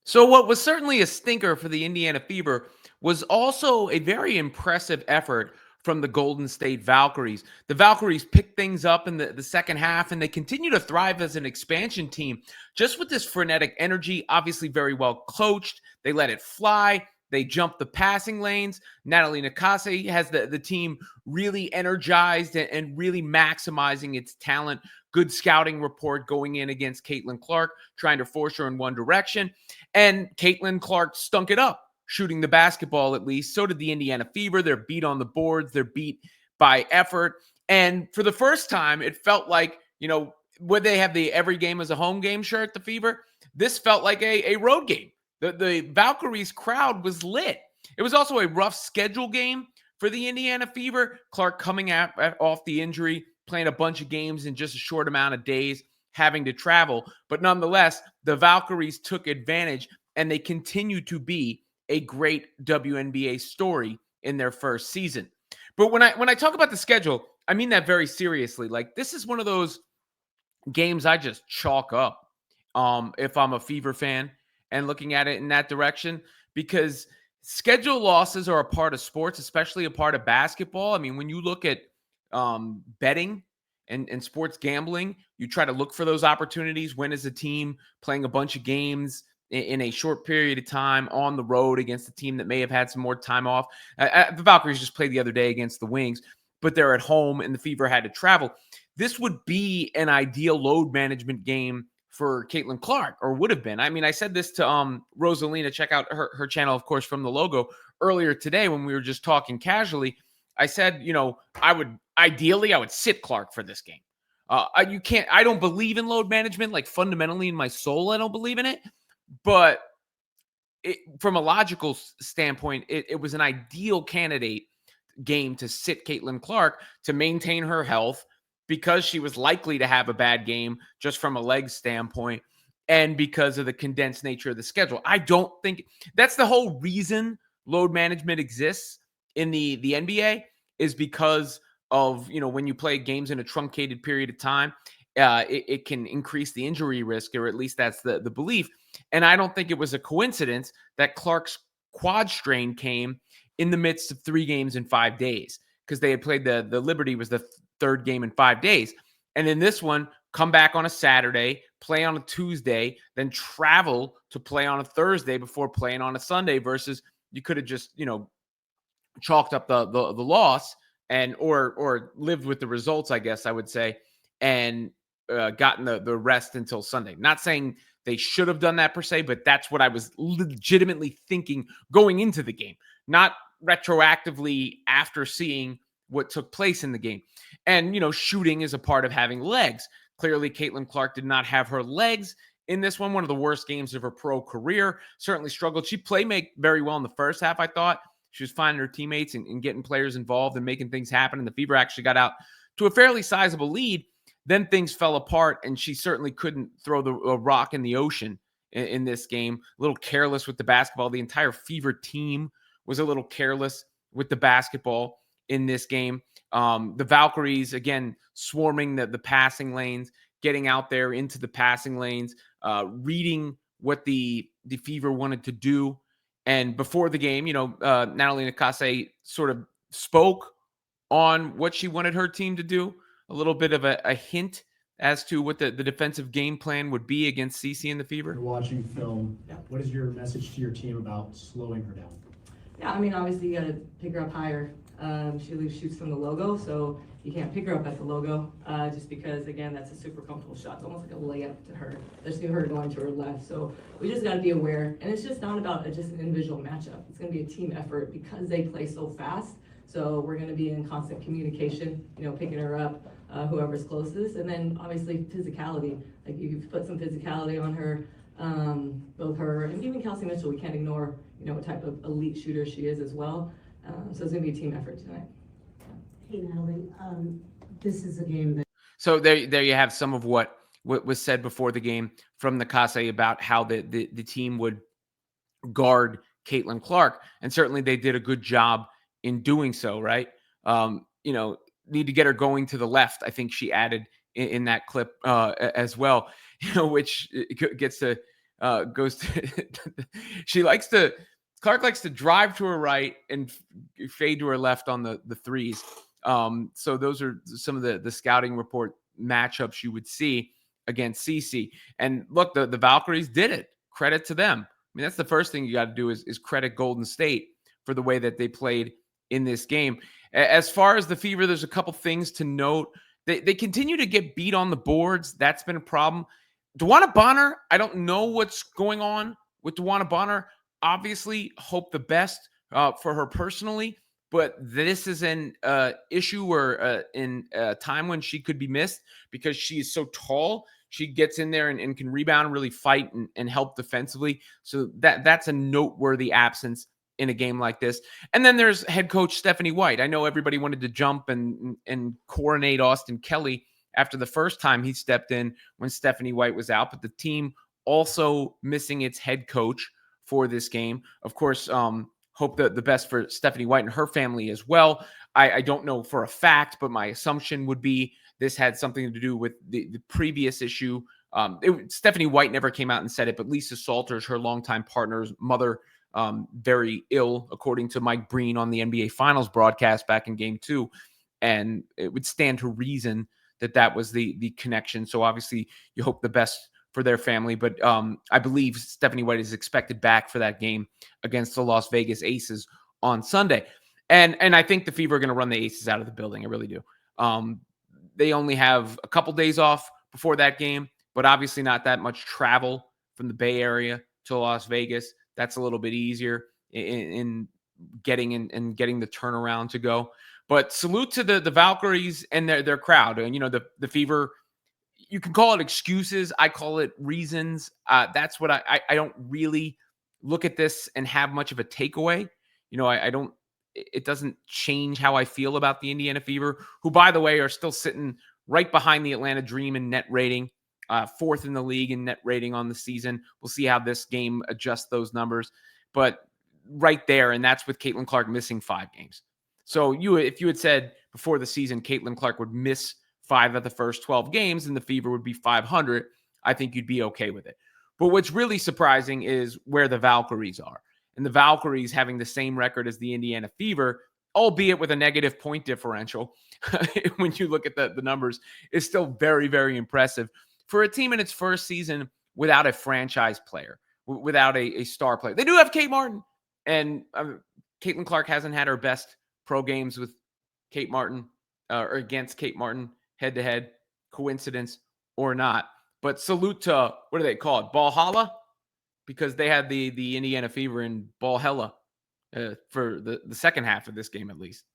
So, what was certainly a stinker for the Indiana Fever was also a very impressive effort from the Golden State Valkyries. The Valkyries picked things up in the second half, and they continue to thrive as an expansion team just with this frenetic energy, obviously very well coached. They let it fly. They jumped the passing lanes. Natalie Nakase has the team really energized and really maximizing its talent. Good scouting report going in against Caitlin Clark, trying to force her in one direction. And Caitlin Clark stunk it up, shooting the basketball at least. So did the Indiana Fever. They're beat on the boards, they're beat by effort. And for the first time, it felt like, would they have the every game as a home game shirt, the Fever? This felt like a road game. The Valkyries crowd was lit. It was also a rough schedule game for the Indiana Fever. Clark coming off the injury, playing a bunch of games in just a short amount of days, having to travel. But nonetheless, the Valkyries took advantage, and they continue to be a great WNBA story in their first season. But when I talk about the schedule, I mean that very seriously. Like, this is one of those games I just chalk up if I'm a Fever fan and looking at it in that direction, because schedule losses are a part of sports, especially a part of basketball. I mean, when you look at betting and sports gambling, you try to look for those opportunities. When is a team playing a bunch of games in a short period of time on the road against a team that may have had some more time off? The Valkyries just played the other day against the Wings, but they're at home and the Fever had to travel. This would be an ideal load management game for Caitlin Clark, or would have been. I mean, I said this to Rosalina, check out her channel, of course, from the logo earlier today when we were just talking casually. I said, I would sit Clark for this game. I don't believe in load management, like fundamentally in my soul, I don't believe in it. But from a logical standpoint, it was an ideal candidate game to sit Caitlin Clark to maintain her health, because she was likely to have a bad game just from a leg standpoint, and because of the condensed nature of the schedule. I don't think that's the whole reason load management exists in the NBA, is because of, when you play games in a truncated period of time, it can increase the injury risk, or at least that's the belief. And I don't think it was a coincidence that Clark's quad strain came in the midst of 3 games in 5 days, because they had played the Liberty was the third game in 5 days. And in this one, come back on a Saturday, play on a Tuesday, then travel to play on a Thursday before playing on a Sunday, versus you could have just, chalked up the loss and or lived with the results, I guess I would say, and gotten the rest until Sunday. Not saying they should have done that per se, but that's what I was legitimately thinking going into the game, not retroactively after seeing what took place in the game. And, shooting is a part of having legs. Clearly, Caitlin Clark did not have her legs in this one of the worst games of her pro career. Certainly struggled. She played very well in the first half, I thought. She was finding her teammates and getting players involved and making things happen. And the Fever actually got out to a fairly sizable lead. Then things fell apart, and she certainly couldn't throw a rock in the ocean in this game. A little careless with the basketball. The entire Fever team was a little careless with the basketball in this game. The Valkyries, again, swarming the passing lanes, getting out there into the passing lanes, reading what the Fever wanted to do. And before the game, Natalie Nakase sort of spoke on what she wanted her team to do, a little bit of a hint as to what the defensive game plan would be against CC and the Fever. You're watching film. What is your message to your team about slowing her down? Yeah, I mean, obviously you got to pick her up higher. She shoots from the logo, so you can't pick her up at the logo, just because, again, that's a super comfortable shot. It's almost like a layup to her. There's her going to her left. So we just got to be aware. And it's just not about just an individual matchup. It's going to be a team effort because they play so fast. So we're going to be in constant communication, picking her up, whoever's closest. And then, obviously, physicality. Like, you put some physicality on her, both her and even Kelsey Mitchell. We can't ignore, what type of elite shooter she is as well. So it's going to be a team effort tonight. Hey, Natalie, this is a game that... So there you have some of what was said before the game from Nakase about how the team would guard Caitlin Clark. And certainly they did a good job in doing so, right? Need to get her going to the left, I think she added in that clip as well, which gets to goes to she likes to Clark likes to drive to her right and fade to her left on the threes. So those are some of the scouting report matchups you would see against CC. And look, the Valkyries did it. Credit to them. I mean, that's the first thing you got to do is credit Golden State for the way that they played in this game. As far as the Fever, there's a couple things to note. They continue to get beat on the boards. That's been a problem. Dewana Bonner, I don't know what's going on with Dewana Bonner. Obviously, hope the best for her personally, but this is an issue or in a time when she could be missed because she is so tall. She gets in there and can rebound, really fight and help defensively. So that's a noteworthy absence in a game like this. And then there's head coach Stephanie White. I know everybody wanted to jump and coronate Austin Kelly after the first time he stepped in when Stephanie White was out, but the team also missing its head coach for this game. Of course, hope the best for Stephanie White and her family as well. I don't know for a fact, but my assumption would be this had something to do with the previous issue. Stephanie White never came out and said it, but Lisa Salters, her longtime partner's mother, very ill, according to Mike Breen on the NBA Finals broadcast back in Game 2. And it would stand to reason that was the connection. So obviously you hope the best for their family. But I believe Stephanie White is expected back for that game against the Las Vegas Aces on Sunday. And I think the Fever are going to run the Aces out of the building. I really do. They only have a couple days off before that game, but obviously not that much travel from the Bay Area to Las Vegas. That's a little bit easier in getting and getting the turnaround to go. But salute to the Valkyries and their crowd. And, the Fever, you can call it excuses. I call it reasons. That's what I don't really look at this and have much of a takeaway. I don't, it doesn't change how I feel about the Indiana Fever, who, by the way, are still sitting right behind the Atlanta Dream in net rating, fourth in the league in net rating on the season. We'll see how this game adjusts those numbers. But right there, and that's with Caitlin Clark missing 5 games. So if you had said before the season Caitlin Clark would miss 5 of the first 12 games and the Fever would be 500, I think you'd be okay with it. But what's really surprising is where the Valkyries are. And the Valkyries having the same record as the Indiana Fever, albeit with a negative point differential, when you look at the numbers, is still very, very impressive for a team in its first season without a franchise player, without a star player. They do have Kate Martin, and Caitlin Clark hasn't had her best pro games with Kate Martin or against Kate Martin head-to-head, coincidence or not. But salute to, what do they call it, Valhalla? Because they had the Indiana Fever in Valhalla for the second half of this game at least.